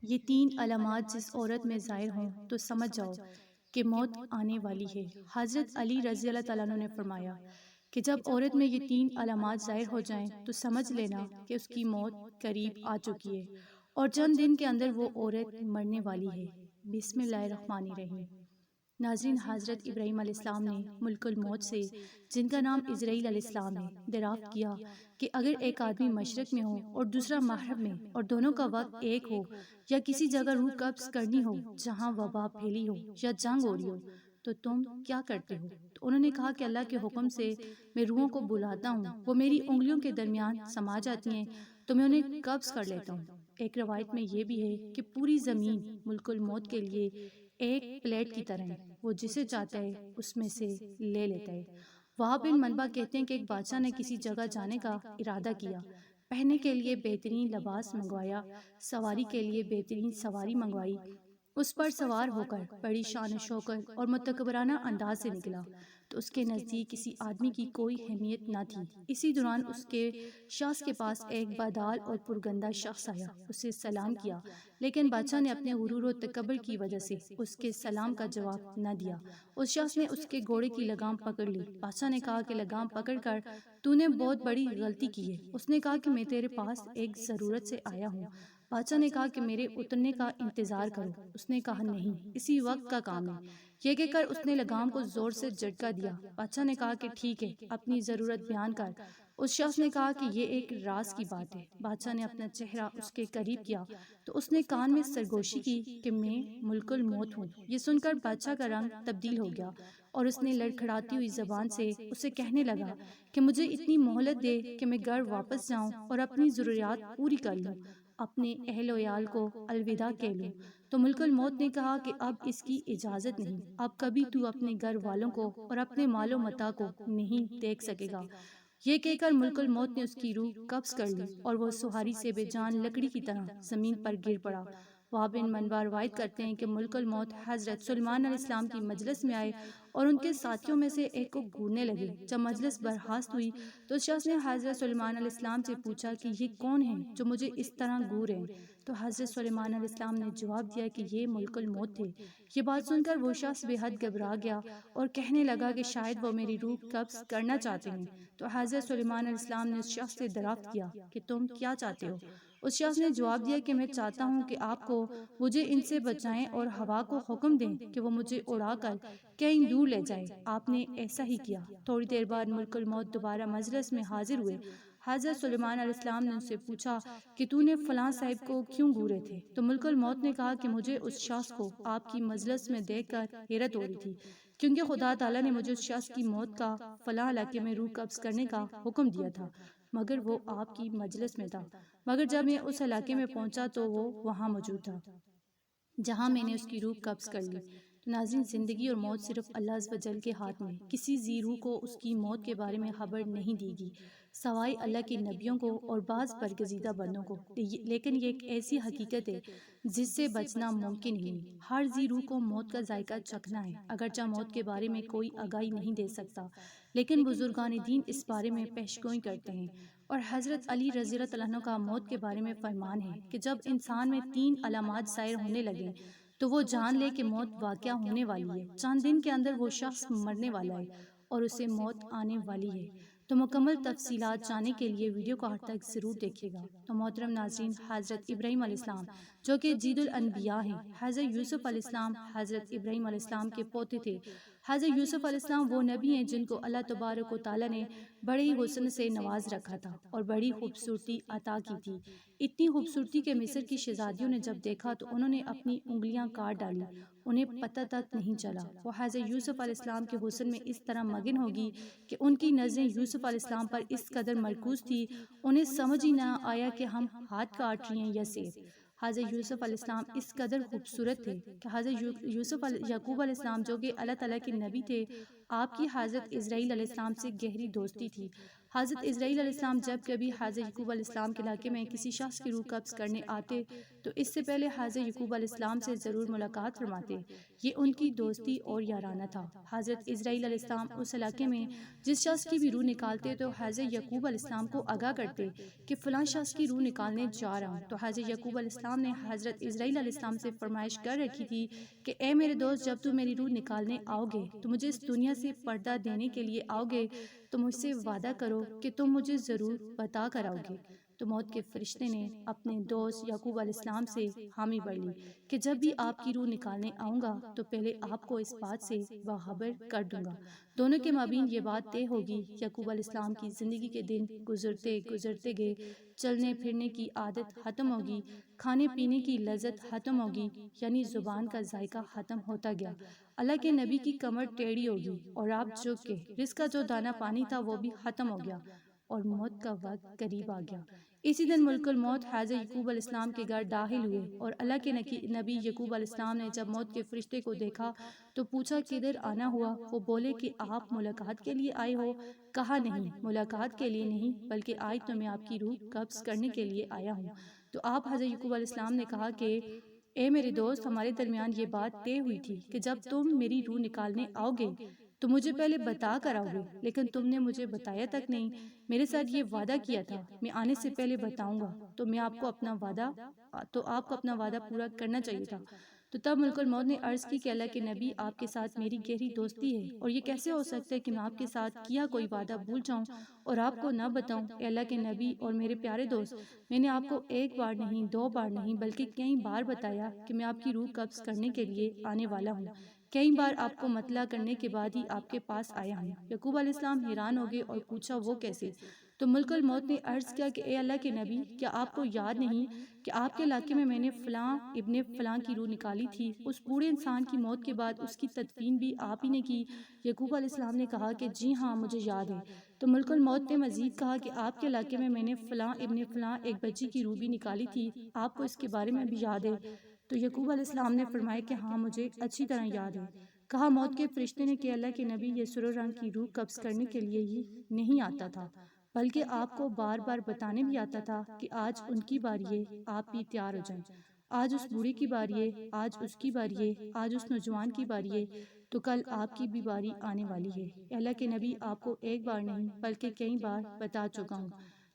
یہ 3 علامات جس عورت میں ظاہر ہوں تو سمجھ جاؤ کہ موت آنے والی ہے۔ حضرت علی رضی اللہ تعالیٰ عنہ نے فرمایا کہ جب عورت میں یہ 3 علامات ظاہر ہو جائیں تو سمجھ لینا کہ اس کی موت قریب آ چکی ہے اور چند دن کے اندر وہ عورت مرنے والی ہے۔ بسم اللہ الرحمن الرحیم۔ ناظرین، حضرت ابراہیم علیہ السلام نے ملک الموت سے، جن کا نام اسرائیل علیہ السلام ہے، دریافت کیا کہ اگر ایک آدمی مشرق میں ہو اور دوسرا مغرب میں اور دونوں کا وقت ایک ہو، یا کسی جگہ روح قبض کرنی ہو جہاں وبا پھیلی ہو یا جنگ ہو رہی ہو، تو تم کیا کرتے ہو؟ تو انہوں نے کہا کہ اللہ کے حکم سے میں روحوں کو بلاتا ہوں، وہ میری انگلیوں کے درمیان سما جاتی ہیں تو میں انہیں قبض کر لیتا ہوں۔ ایک روایت میں یہ بھی ہے کہ پوری زمین ملک الموت کے لیے ایک پلیٹ کی طرح ہے، وہ جسے چاہتا ہے اس میں سے لے لیتا ہے۔ وہاب بن منبع کہتے ہیں کہ ایک بادشاہ نے کسی جگہ جانے کا ارادہ کیا، پہننے کے لیے بہترین لباس منگوایا، سواری کے لیے بہترین سواری منگوائی، اس پر سوار ہو کر بڑی شان و شوکت اور متکبرانہ انداز سے نکلا تو اس کے نزدیک کسی آدمی کی کوئی اہمیت نہ تھی۔ اسی دوران اس کے شخص کے پاس ایک بدحال اور پرگندہ شخص آیا، اسے سلام کیا، لیکن بادشاہ نے اپنے غرور و تکبر کی وجہ سے اس کے سلام کا جواب نہ دیا۔ اس شخص نے اس کے گھوڑے کی لگام پکڑ لی۔ بادشاہ نے کہا کہ لگام پکڑ کر تو نے بہت بڑی غلطی کی ہے۔ اس نے کہا کہ میں تیرے پاس ایک ضرورت سے آیا ہوں۔ بادشاہ نے کہا کہ میرے اترنے کا انتظار کرو۔ اس نے کہا نہیں، اسی وقت کا کام ہے۔ یہ کہہ کر اس نے لگام کو زور سے جھٹکا دیا۔ بادشاہ نے کہا کہ ٹھیک ہے، اپنی ضرورت بیان کر۔ اس شخص نے کہا کہ یہ ایک راز کی بات ہے۔ بادشاہ نے اپنا چہرہ اس کے قریب کیا تو اس نے کان میں سرگوشی کی کہ میں ملک الموت ہوں۔ یہ سن کر بادشاہ کا رنگ تبدیل ہو گیا اور اس نے لڑکھڑاتی ہوئی زبان سے اسے کہنے لگا کہ مجھے اتنی مہلت دے کہ میں گھر واپس جاؤں اور اپنی ضروریات پوری کر لوں، اپنے اہل و عیال کو الوداع کہہ لوں۔ تو ملک الموت نے کہا کہ اب اس کی اجازت نہیں، اب کبھی تو اپنے گھر والوں کو اور اپنے مال و متاع کو نہیں دیکھ سکے گا۔ یہ کہہ کر ملک الموت نے اس کی روح قبض کر لی اور وہ سہاری سے بے جان لکڑی کی طرح زمین پر گر پڑا۔ وہاب بن منبع روایت کرتے ہیں کہ ملک الموت حضرت سلیمان علیہ السلام کی مجلس میں آئے اور ان کے ساتھیوں میں سے ایک کو گھورنے لگے۔ جب مجلس برخاست ہوئی تو اس شخص نے حضرت سلیمان علیہ السلام سے پوچھا کہ یہ کون ہیں جو مجھے اس طرح گھور رہے ہیں؟ تو حضرت سلیمان علیہ السلام نے جواب دیا کہ یہ ملک الموت تھے۔ یہ بات سن کر وہ شخص بے حد گھبرا گیا اور کہنے لگا کہ شاید وہ میری روح قبض کرنا چاہتے ہیں۔ تو حضرت سلیمان علیہ السلام نے اس شخص سے دریافت کیا کہ تم کیا چاہتے ہو؟ اس شخص نے جواب دیا کہ میں چاہتا ہوں کہ آپ کو مجھے ان سے بچائیں اور ہوا کو حکم دیں کہ وہ مجھے اڑا کر کہیں دور لے جائے۔ آپ نے ایسا ہی کیا۔ تھوڑی دیر بعد ملک الموت دوبارہ مجلس میں حاضر ہوئے۔ حضرت سلیمان علیہ السلام نے ان سے پوچھا کہ تو نے فلاں صاحب کو کیوں گھورے تھے؟ تو ملک الموت نے کہا کہ مجھے اس شخص کو آپ کی مجلس میں دیکھ کر حیرت ہو رہی تھی، کیونکہ خدا تعالیٰ نے مجھے اس شخص کی موت کا فلاں علاقے میں روح قبض کرنے کا حکم دیا تھا، مگر وہ آپ کی مجلس میں تھا۔ مگر جب میں اس علاقے میں پہنچا تو وہ وہاں موجود تھا جہاں میں نے اس کی روح قبض کر لی۔ تو ناظرین، زندگی اور موت صرف اللہ عز و جل کے ہاتھ میں، کسی ذی روح کو اس کی موت کے بارے میں خبر نہیں دی گی سوائے اللہ کے نبیوں کو اور بعض برگزیدہ بندوں کو، لیکن یہ ایک ایسی حقیقت ہے جس سے بچنا ممکن ہی نہیں۔ ہر ذی روح کو موت کا ذائقہ چکھنا ہے، اگرچہ موت کے بارے میں کوئی آگاہی نہیں دے سکتا، لیکن بزرگان دین اس بارے میں پیشگوئی کرتے ہیں۔ اور حضرت علی رضی اللہ عنہ کا موت کے بارے میں فرمان ہے کہ جب انسان میں 3 علامات ظاہر ہونے لگیں تو وہ جان لے کہ موت واقعہ ہونے والی ہے، چند دن کے اندر وہ شخص مرنے والا ہے اور اسے موت آنے والی ہے۔ تو مکمل تفصیلات جاننے کے لیے ویڈیو کو آخر تک ضرور دیکھیے گا۔ تو محترم ناظرین، حضرت ابراہیم علیہ السلام جو کہ جید الانبیاء ہیں، حضرت یوسف علیہ السلام حضرت ابراہیم علیہ السلام کے پوتے تھے۔ حضرت یوسف علیہ السلام وہ نبی ہیں جن کو اللہ تبارک و تعالیٰ نے بڑے ہی حسن سے نواز رکھا تھا اور بڑی خوبصورتی عطا کی تھی، اتنی خوبصورتی کہ مصر کی شہزادیوں نے جب دیکھا تو انہوں نے اپنی انگلیاں کاٹ ڈالی، انہیں پتہ تک نہیں چلا۔ وہ حضرت یوسف علیہ السلام کے حسن میں اس طرح مگن ہوگی کہ ان کی نظریں یوسف علیہ السلام پر اس قدر مرکوز تھی، انہیں سمجھ ہی نہ آیا کہ ہم ہاتھ کاٹ رہی ہیں یا سیب۔ حضرت یوسف علیہ السلام اس قدر خوبصورت تھے کہ حضرت یعقوب علیہ السلام جو کہ اللہ تعالیٰ کے نبی تھے، آپ کی حضرت اسرائیل علیہ السلام سے گہری دوستی تھی۔ حضرت اسرائیل علیہ السلام جب کبھی حضرت یعقوب علیہ السلام کے علاقے میں کسی شخص کی روح قبض کرنے آتے تو اس سے پہلے حضرت یعقوب علیہ السلام سے ضرور ملاقات فرماتے یہ ان کی دوستی اور یارانہ تھا۔ حضرت اسرائیل علیہ السلام اس علاقے میں جس شخص کی بھی روح نکالتے تو حضرت یعقوب علیہ السلام کو آگاہ کرتے کہ فلاں شخص کی روح نکالنے جا رہا ہوں، تو حضرت یعقوب علیہ السلام نے حضرت اسرائیل علیہ السلام سے فرمائش کر رکھی تھی کہ اے میرے دوست، جب تم میری روح نکالنے آؤ گے تو مجھے اس دنیا سے پردہ دینے کے لیے آؤ گے تو مجھ سے وعدہ کرو کہ تم مجھے ضرور بتا کر آؤ گے۔ تو موت کے فرشتے نے اپنے دوست یعقوب علیہ السلام سے حامی بھر لی کہ جب بھی آپ کی روح نکالنے آؤں گا تو پہلے آپ کو اس بات سے باخبر کر دوں گا۔ دونوں کے مابین یہ بات طے ہوگی۔ یعقوب علیہ السلام کی زندگی کے دن گزرتے گزرتے گئے، چلنے پھرنے کی عادت ختم ہوگی، کھانے پینے کی لذت ختم ہوگی، یعنی زبان کا ذائقہ ختم ہوتا گیا۔ اللہ کے نبی کی کمر ٹیڑھی ہوگی اور آپ جھک کے رزق کا جو دانہ پانی تھا وہ بھی ختم ہو گیا اور موت کا وقت قریب آ گیا۔ اسی دن ملک الموت حضرت یعقوب علیہ السلام کے گھر داخل ہوئے اور اللہ کے نبی یعقوب علیہ السلام نے جب موت کے فرشتے کو دیکھا تو پوچھا کدھر آنا ہوا؟ وہ بولے کہ آپ ملاقات کے لیے آئے ہو؟ کہا نہیں، ملاقات کے لیے نہیں، بلکہ آج تو میں آپ کی روح قبض کرنے کے لیے آیا ہوں۔ تو آپ حضرت یعقوب علیہ السلام نے کہا کہ اے میرے دوست، ہمارے درمیان یہ بات طے ہوئی تھی کہ جب تم میری روح نکالنے آؤ گے تو مجھے پہلے بتا کر آؤ گے، لیکن تم نے مجھے بتایا تک نہیں۔ میرے ساتھ یہ وعدہ کیا تھا میں آنے سے پہلے بتاؤں گا، تو آپ کو اپنا وعدہ پورا کرنا چاہیے تھا۔ تو تب ملک الموت نے عرض کی کہ اللہ کے نبی، آپ کے ساتھ میری گہری دوستی ہے اور یہ کیسے ہو سکتا ہے کہ میں آپ کے ساتھ کیا کوئی وعدہ بھول جاؤں اور آپ کو نہ بتاؤں؟ اے اللہ کے نبی اور میرے پیارے دوست، میں نے آپ کو ایک بار نہیں، دو بار نہیں، بلکہ کئی بار بتایا کہ میں آپ کی روح قبض کرنے کے لیے آنے والا ہوں۔ کئی بار آپ کو مطلع کرنے کے بعد ہی آپ کے پاس آیا ہوں۔ یعقوب علیہ السلام حیران ہو گئے اور پوچھا وہ کیسے؟ تو ملک الموت نے عرض کیا کہ اے اللہ کے نبی، کیا آپ کو یاد نہیں کہ آپ کے علاقے میں نے فلاں ابن فلاں کی روح نکالی تھی؟ اس بوڑھے انسان کی موت کے بعد اس کی تدفین بھی آپ ہی نے کی۔ یعقوب علیہ السلام نے کہا کہ جی ہاں، مجھے یاد ہے۔ تو ملک الموت نے مزید کہا کہ آپ کے علاقے میں نے فلاں ابن فلاں ایک بچی کی روح بھی نکالی تھی، آپ کو اس کے بارے میں بھی یاد ہے؟ تو یعقوب علیہ السلام نے فرمایا کہ ہاں، مجھے اچھی طرح یاد ہے۔ کہا موت کے فرشتے نے کہ اللہ کے نبی، یہ سرخ رنگ کی روح قبض کرنے کے لیے ہی نہیں آتا تھا، بلکہ آپ کو بار بار بتانے بھی آتا تھا کہ آج ان کی باری ہے، آپ بھی تیار ہو جائیں۔ آج اس بوڑھی کی باری ہے، آج اس کی باری ہے، آج اس نوجوان کی باری ہے، تو کل آپ کی بھی باری آنے والی ہے۔ اللہ کے نبی، آپ کو ایک بار نہیں بلکہ کئی بار بتا چکا ہوں۔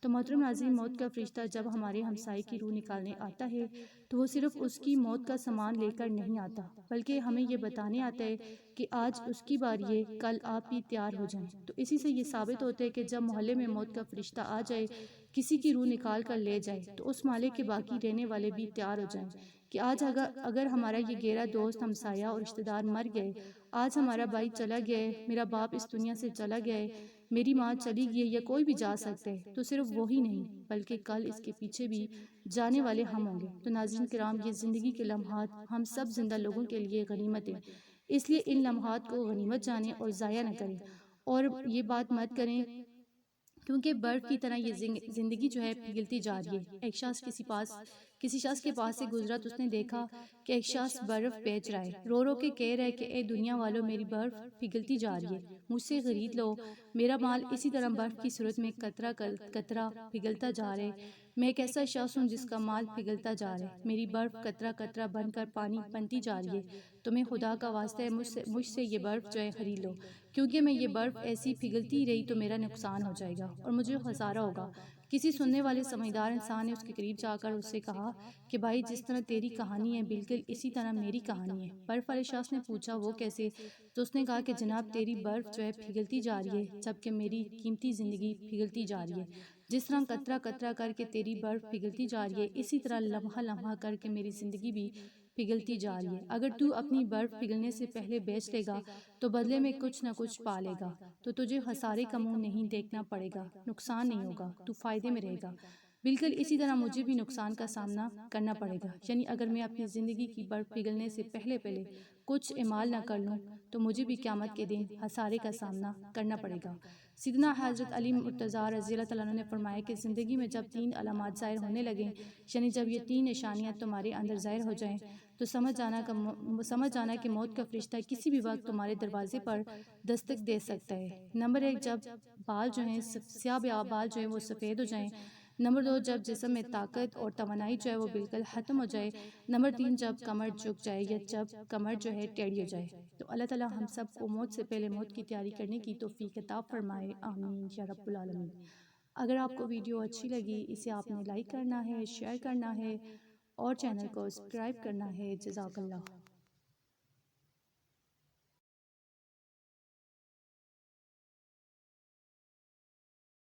تو محترم ناظرین، موت کا فرشتہ جب ہمارے ہمسائے کی روح نکالنے آتا ہے تو وہ صرف اس کی موت کا سامان لے کر نہیں آتا، بلکہ ہمیں یہ بتانے آتا ہے کہ آج اس کی باری ہے، کل آپ بھی تیار ہو جائیں۔ تو اسی سے یہ ثابت ہوتا ہے کہ جب محلے میں موت کا فرشتہ آ جائے، کسی کی روح نکال کر لے جائے، تو اس محلے کے باقی رہنے والے بھی تیار ہو جائیں کہ آج اگر ہمارا یہ گہرا دوست، ہمسایہ اور رشتہ دار مر گئے، آج ہمارا بھائی چلا گیا ہے، میرا باپ اس دنیا سے چلا گیا ہے، میری ماں چلی گئی ہے، یا کوئی بھی جا سکتا ہے، تو صرف وہی نہیں بلکہ کل اس کے پیچھے بھی جانے والے ہم ہوں گے۔ تو ناظرین کرام، یہ زندگی کے لمحات ہم سب زندہ لوگوں کے لیے غنیمت ہیں، اس لیے ان لمحات کو غنیمت جانیں اور ضائع نہ کریں، اور یہ بات مت کریں کیونکہ برف کی طرح یہ زندگی جو ہے پگھلتی جا رہی ہے۔ ایک شخص کسی شخص کے پاس سے گزرا تو اس نے دیکھا کہ ایک شخص برف بیچ رہا ہے، رو رو کے کہہ رہا ہے کہ اے دنیا والوں، میری برف پگھلتی جا رہی ہے، مجھ سے خرید لو، میرا مال اسی طرح برف کی صورت میں قطرہ قطرہ پگھلتا جا رہا ہے، میں ایک ایسا شخص ہوں جس کا مال پگھلتا جا رہا ہے، میری برف قطرہ قطرہ بن کر پانی بنتی جا رہی ہے، تمہیں خدا کا واسطہ ہے مجھ سے یہ برف جو ہے خرید لو، کیونکہ میں یہ برف ایسی پگھلتی رہی تو میرا نقصان ہو جائے گا اور مجھے خسارہ ہوگا۔ کسی سننے والے سمجھدار انسان نے اس کے قریب جا کر اس سے کہا کہ بھائی، جس طرح تیری کہانی ہے بالکل اسی طرح میری کہانی ہے۔ برف والے شخص نے پوچھا وہ کیسے؟ تو اس نے کہا کہ جناب، تیری برف جو ہے پگھلتی جا رہی ہے، جبکہ میری قیمتی زندگی پگھلتی جا رہی ہے۔ جس طرح قطرہ قطرہ کر کے تیری برف پگھلتی جا رہی ہے، اسی طرح لمحہ لمحہ کر کے میری زندگی بھی پگھلتی جا رہی ہے۔ اگر تو اپنی برف پگھلنے سے پہلے بیچ لے گا تو بدلے میں کچھ نہ کچھ پا لے گا، تو تجھے خسارے کا منہ نہیں دیکھنا پڑے گا، نقصان نہیں ہوگا، تو فائدے میں رہے گا۔ بالکل اسی طرح مجھے بھی نقصان کا سامنا کرنا پڑے گا، یعنی اگر میں اپنی زندگی کی برف پگھلنے سے پہلے کچھ اعمال نہ کر لوں تو مجھے بھی قیامت کے دن خسارے کا سامنا کرنا پڑے گا۔ سیدنا حضرت علی مرتضیٰ رضی اللہ تعالیٰ عنہ نے فرمایا کہ زندگی میں جب 3 علامات ظاہر ہونے لگیں، یعنی جب یہ 3 نشانیاں تمہارے اندر ظاہر ہو جائیں، تو سمجھ جانا کہ موت کا فرشتہ کسی بھی وقت تمہارے دروازے پر دستک دے سکتا ہے۔ نمبر 1، جب بال جو ہیں سیاہ بال جو ہیں وہ سفید ہو جائیں۔ نمبر 2 جب جسم میں طاقت اور توانائی جو ہے وہ بالکل ختم ہو جائے۔ نمبر 3 جب کمر جھک جائے یا جب کمر جو ہے ٹیڑھی ہو جائے۔ تو اللہ تعالیٰ ہم سب کو موت سے پہلے موت کی تیاری کرنے کی توفیق عطا فرمائے، آمین یا رب العالمین۔ اگر آپ کو ویڈیو اچھی لگی اسے آپ نے لائک کرنا ہے، شیئر کرنا ہے اور چینل کو سبسکرائب کرنا ہے۔ جزاک اللہ۔